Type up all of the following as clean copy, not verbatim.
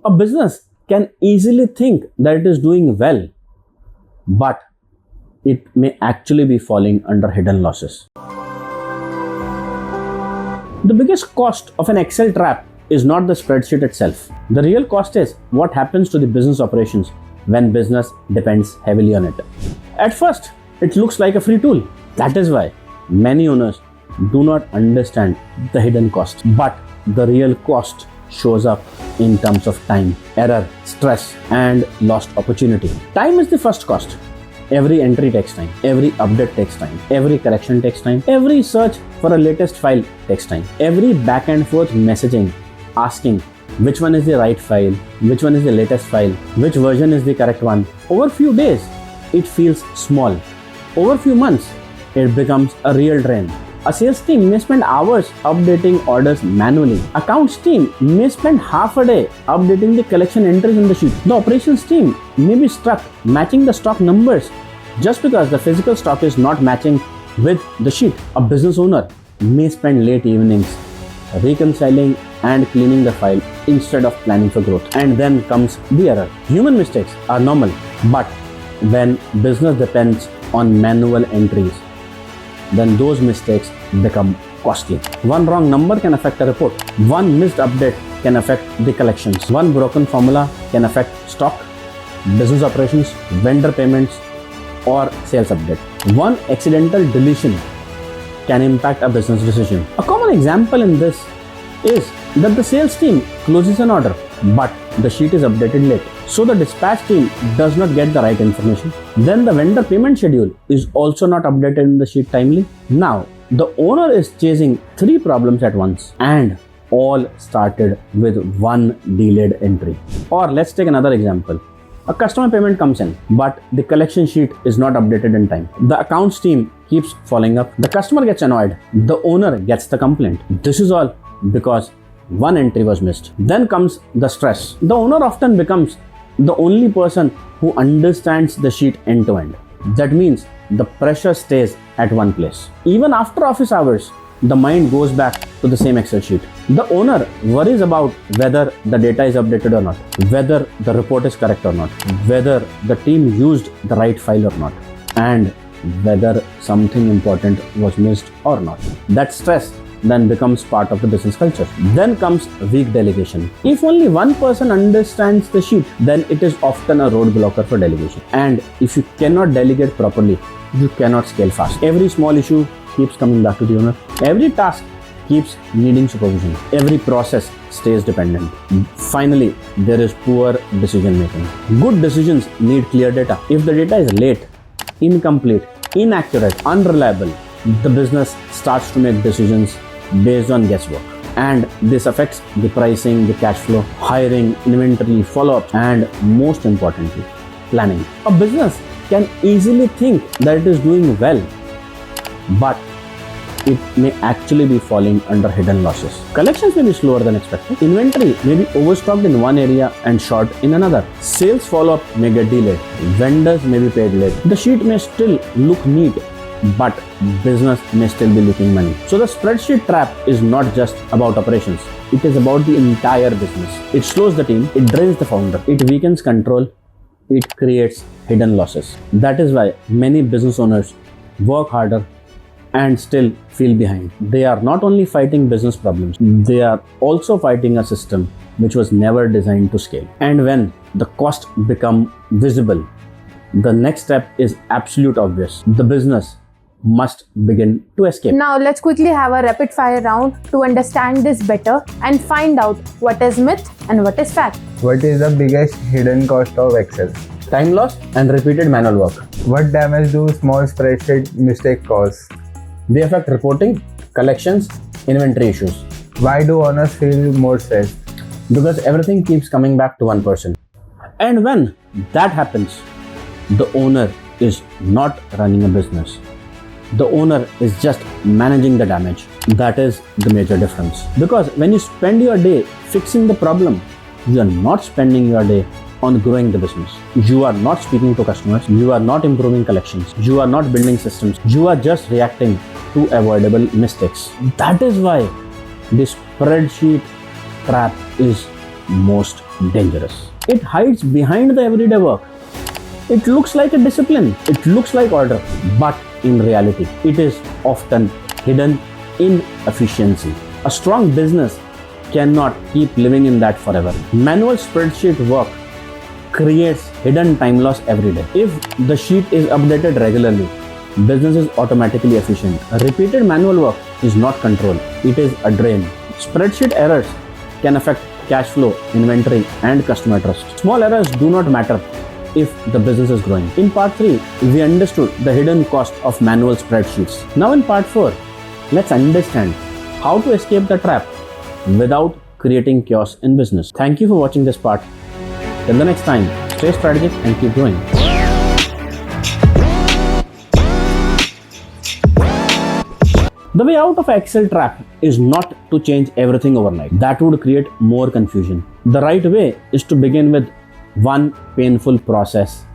A business can easily think that it is doing well, but it may actually be falling under hidden losses. The biggest cost of an Excel trap is not the spreadsheet itself. The real cost is what happens to the business operations when business depends heavily on it. At first, it looks like a free tool. That is why many owners do not understand the hidden cost. But the real cost shows up in terms of time, error, stress, and lost opportunity. Time is the first cost. Every entry takes time, every update takes time, every correction takes time, every search for a latest file takes time, every back and forth messaging asking which one is the right file, which one is the latest file, which version is the correct one. Over few days, it feels small. Over few months, it becomes a real drain. A sales team may spend hours updating orders manually. Accounts team may spend half a day updating the collection entries in the sheet. The operations team may be stuck matching the stock numbers just because the physical stock is not matching with the sheet. A business owner may spend late evenings reconciling and cleaning the file instead of planning for growth. And then comes the error. Human mistakes are normal, but when business depends on manual entries, then those mistakes become costly. One wrong number can affect a report. One missed update can affect the collections. One broken formula can affect stock, business operations, vendor payments, or sales update. One accidental deletion can impact a business decision. A common example in this is that the sales team closes an order, but the sheet is updated late. So the dispatch team does not get the right information. Then the vendor payment schedule is also not updated in the sheet timely. Now, the owner is chasing 3 problems at once, and all started with one delayed entry. Or let's take another example. A customer payment comes in, but the collection sheet is not updated in time. The accounts team keeps following up. The customer gets annoyed. The owner gets the complaint. This is all because one entry was missed. Then comes the stress. The owner often becomes the only person who understands the sheet end to end. That means the pressure stays at one place. Even after office hours, the mind goes back to the same Excel sheet. The owner worries about whether the data is updated or not, whether the report is correct or not, whether the team used the right file or not, and whether something important was missed or not. That stress then becomes part of the business culture. Then comes weak delegation. If only one person understands the sheet, then it is often a roadblocker for delegation. And if you cannot delegate properly, you cannot scale fast. Every small issue keeps coming back to the owner. Every task keeps needing supervision. Every process stays dependent. Finally, there is poor decision making. Good decisions need clear data. If the data is late, incomplete, inaccurate, unreliable, the business starts to make decisions based on guesswork. And this affects the pricing, the cash flow, hiring, inventory, follow-up, and most importantly, planning. A business can easily think that it is doing well, but it may actually be falling under hidden losses. Collections may be slower than expected. Inventory may be overstocked in one area and short in another. Sales follow-up may get delayed. Vendors may be paid late. The sheet may still look neat, but business may still be losing money. So the spreadsheet trap is not just about operations. It is about the entire business. It slows the team, it drains the founder, it weakens control, it creates hidden losses. That is why many business owners work harder and still feel behind. They are not only fighting business problems, they are also fighting a system which was never designed to scale. And when the cost become visible, the next step is absolute obvious. The business must begin to escape. Now let's quickly have a rapid fire round to understand this better and find out what is myth and what is fact. What is the biggest hidden cost of Excel? Time loss and repeated manual work. What damage do small spreadsheet mistakes cause? They affect reporting, collections, inventory issues. Why do owners feel more stressed? Because everything keeps coming back to one person. And when that happens, the owner is not running a business. The owner is just managing the damage. That is the major difference. Because when you spend your day fixing the problem, you are not spending your day on growing the business. You are not speaking to customers. You are not improving collections. You are not building systems. You are just reacting to avoidable mistakes. That is why this spreadsheet trap is most dangerous. It hides behind the everyday work. It looks like a discipline, it looks like order, but in reality, it is often hidden inefficiency. A strong business cannot keep living in that forever. Manual spreadsheet work creates hidden time loss every day. If the sheet is updated regularly, business is automatically efficient. Repeated manual work is not control, it is a drain. Spreadsheet errors can affect cash flow, inventory, and customer trust. Small errors do not matter if the business is growing. In part 3, we understood the hidden cost of manual spreadsheets. Now in part 4, let's understand how to escape the trap without creating chaos in business. Thank you for watching this part. Till the next time, stay strategic and keep growing. The way out of Excel trap is not to change everything overnight. That would create more confusion. The right way is to begin with one painful process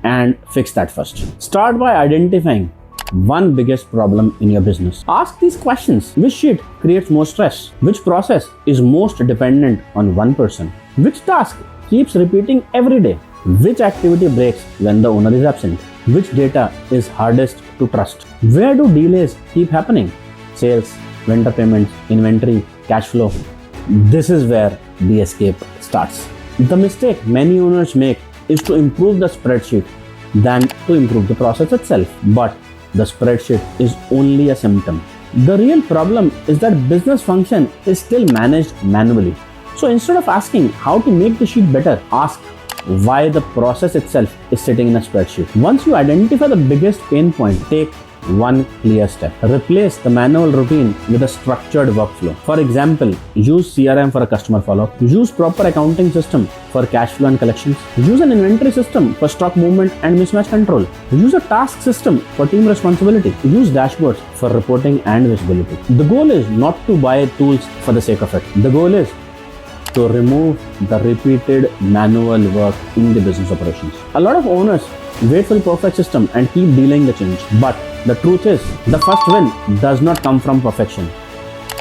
and fix that first. Start by identifying one biggest problem in your business. Ask these questions. Which sheet creates more stress? Which process is most dependent on one person? Which task keeps repeating every day? Which activity breaks when the owner is absent? Which data is hardest to trust? Where do delays keep happening? Sales, vendor payments, inventory, cash flow. This is where the escape starts. The mistake many owners make is to improve the spreadsheet than to improve the process itself. But the spreadsheet is only a symptom. The real problem is that business function is still managed manually. So instead of asking how to make the sheet better, ask why the process itself is sitting in a spreadsheet. Once you identify the biggest pain point, take one clear step. Replace the manual routine with a structured workflow. For example, use CRM for a customer follow-up. Use proper accounting system for cash flow and collections. Use an inventory system for stock movement and mismatch control. Use a task system for team responsibility. Use dashboards for reporting and visibility. The goal is not to buy tools for the sake of it. The goal is to remove the repeated manual work in the business operations. A lot of owners wait for the perfect system and keep delaying the change. But the truth is, the first win does not come from perfection.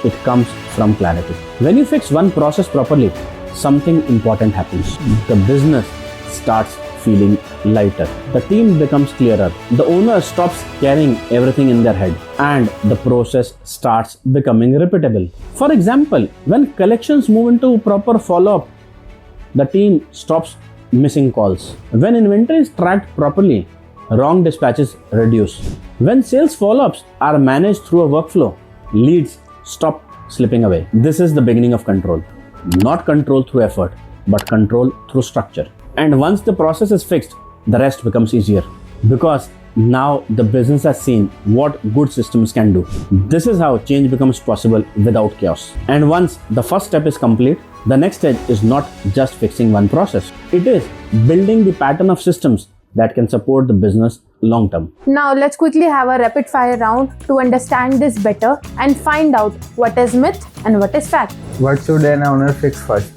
It comes from clarity. When you fix one process properly, something important happens. The business starts feeling lighter. The team becomes clearer. The owner stops carrying everything in their head, and the process starts becoming repeatable. For example, when collections move into proper follow-up, the team stops missing calls. When inventory is tracked properly, wrong dispatches reduce. When sales follow-ups are managed through a workflow, leads stop slipping away. This is the beginning of control. Not control through effort, but control through structure. And once the process is fixed, the rest becomes easier. Because now the business has seen what good systems can do. This is how change becomes possible without chaos. And once the first step is complete, the next stage is not just fixing one process. It is building the pattern of systems that can support the business long term. Now let's quickly have a rapid fire round to understand this better and find out what is myth and what is fact. What should an owner fix first?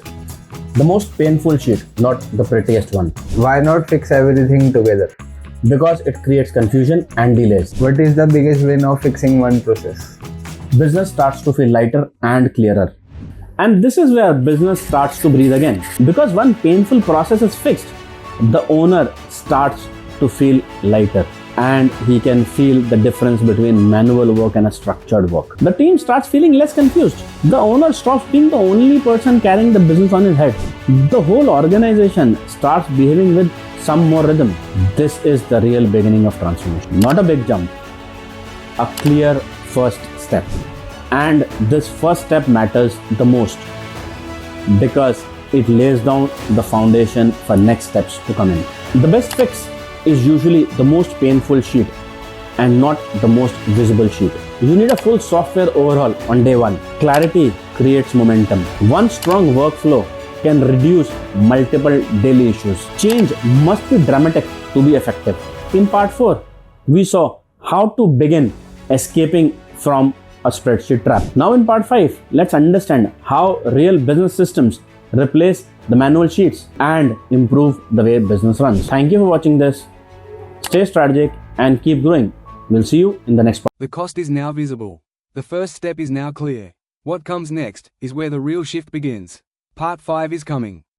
The most painful sheet, not the prettiest one. Why not fix everything together? Because it creates confusion and delays. What is the biggest win of fixing one process? Business starts to feel lighter and clearer. And this is where business starts to breathe again. Because one painful process is fixed, the owner starts to feel lighter, and he can feel the difference between manual work and a structured work. The team starts feeling less confused. The owner stops being the only person carrying the business on his head. The whole organization starts behaving with some more rhythm. This is the real beginning of transformation. Not a big jump, a clear first step. And this first step matters the most because it lays down the foundation for next steps to come in. The best fix is usually the most painful sheet and not the most visible sheet. You need a full software overhaul on day one. Clarity creates momentum. One strong workflow can reduce multiple daily issues. Change must be dramatic to be effective. In part 4, we saw how to begin escaping from a spreadsheet trap. Now in part 5, let's understand how real business systems replace the manual sheets and improve the way business runs. Thank you for watching this. Stay strategic and keep growing. We'll see you in the next part. The cost is now visible. The first step is now clear. What comes next is where the real shift begins. Part 5 is coming.